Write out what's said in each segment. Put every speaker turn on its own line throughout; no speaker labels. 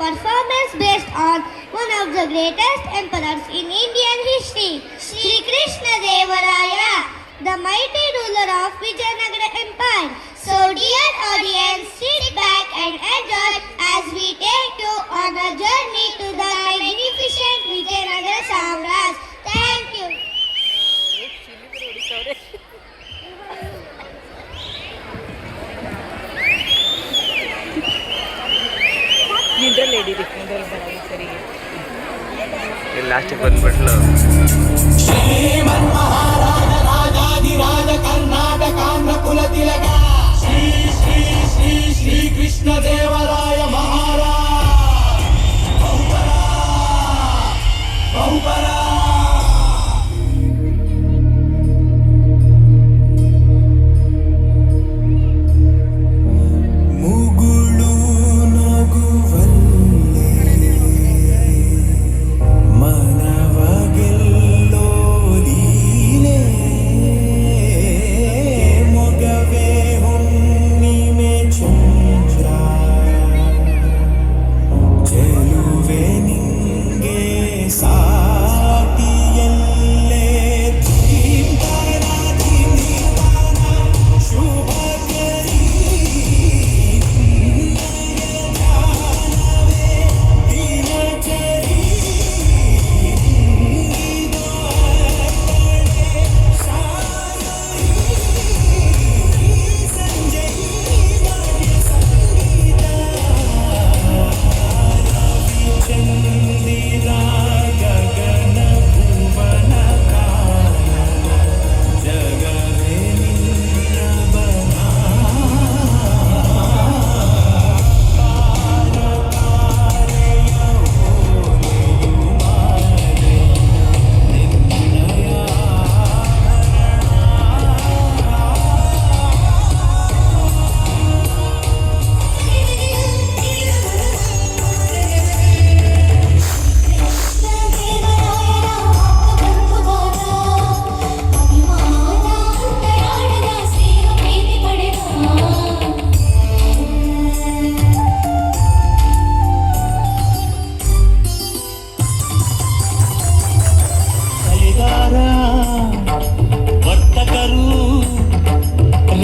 performance based on one of the greatest emperors in Indian history, Sri Krishna Devaraya, the mighty ruler of Vijayanagara Empire. So dear audience, sit back and enjoy as we take you on a journey to the magnificent Vijayanagara Samraj. Thank you.
Last ಬಂದ್ಬಿಟ್ಲು.
ಶ್ರೀಮನ್ಮಹಾರಾಜ ರಾಜಾಧಿರಾಜ ಕರ್ನಾಟಕಾಂಧ್ರ ಕುಲ ತಿಲಕ ಶ್ರೀ ಶ್ರೀ ಶ್ರೀ ಶ್ರೀ ಕೃಷ್ಣ ದೇವರಾಯ ಮಹಾರಾಜ ಬಹುಪರ ಬಹುಪರ.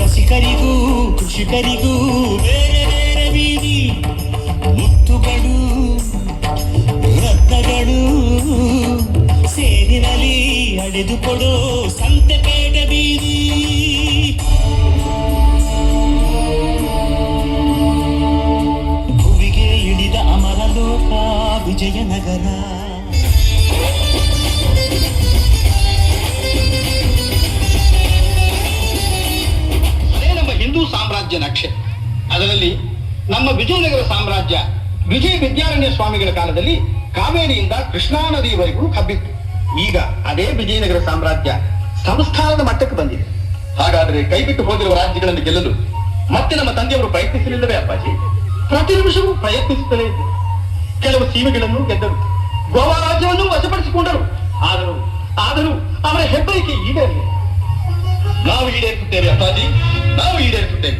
ರಸಿಕರಿಗೂ ಕೃಷಿಕರಿಗೂ ಬೇರೆ ಬೇರೆ ಬೀದಿ ಮುತ್ತುಗಳು ರತ್ನಗಳು ಸೇರಿನಲ್ಲಿ ಅಡೆದುಕೊಡೋ ಸಂತೆಪೇಟೆ ಬೀದಿ. ಭುವಿಗೆ ಇಳಿದ ಅಮರಲೋಕ ವಿಜಯನಗರ.
ಹಿಂದೂ ಸಾಮ್ರಾಜ್ಯ ನಕ್ಷೆ. ಅದರಲ್ಲಿ ನಮ್ಮ ವಿಜಯನಗರ ಸಾಮ್ರಾಜ್ಯ ವಿಜಯ ವಿದ್ಯಾರಣ್ಯ ಸ್ವಾಮಿಗಳ ಕಾಲದಲ್ಲಿ ಕಾವೇರಿಯಿಂದ ಕೃಷ್ಣಾ ನದಿಯವರೆಗೂ ಹಬ್ಬಿತ್ತು. ಈಗ ಅದೇ ವಿಜಯನಗರ ಸಾಮ್ರಾಜ್ಯ ಸಂಸ್ಥಾನದ ಮಟ್ಟಕ್ಕೆ ಬಂದಿದೆ. ಹಾಗಾದರೆ ಕೈಬಿಟ್ಟು ಹೋಗಿರುವ ರಾಜ್ಯಗಳನ್ನು ಗೆಲ್ಲಲು ಮತ್ತೆ ನಮ್ಮ ತಂದೆಯವರು ಪ್ರಯತ್ನಿಸಲಿಲ್ಲವೇ ಅಪ್ಪಾಜಿ? ಪ್ರತಿ ನಿಮಿಷವೂ ಪ್ರಯತ್ನಿಸುತ್ತಲೇ ಇದ್ದರು. ಕೆಲವು ಸೀಮೆಗಳನ್ನು ಗೆದ್ದರು, ಗೋವಾ ರಾಜ್ಯವನ್ನು ವಶಪಡಿಸಿಕೊಂಡರು. ಆದರೂ ಅವರ ಹೆಬ್ಬರಿಕೆ ಈಡೇರಲಿಲ್ಲ. ನಾವು ಈಡೇರಿಸುತ್ತೇವೆ ಅಪ್ಪಾಜಿ, ನಾವು ಈಡೇರಿಸುತ್ತೇವೆ.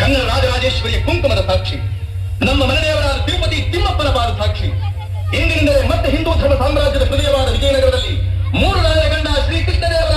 ಕನ್ನಡ ರಾಜರಾಜೇಶ್ವರಿಯ ಕುಂಕುಮದ ಸಾಕ್ಷಿ, ನಮ್ಮ ಮನೆಯವರಾದ ತಿರುಪತಿ ತಿಮ್ಮಪ್ಪನ ಪಾದ ಸಾಕ್ಷಿ. ಇಂದಿನಿಂದಲೇ ಮತ್ತೆ ಹಿಂದೂ ಧರ್ಮ ಸಾಮ್ರಾಜ್ಯದ ಹೃದಯವಾದ ವಿಜಯನಗರದಲ್ಲಿ 3 ರಾಜರ ಗಂಡ ಶ್ರೀ ಕೃಷ್ಣ ದೇವರಾಯ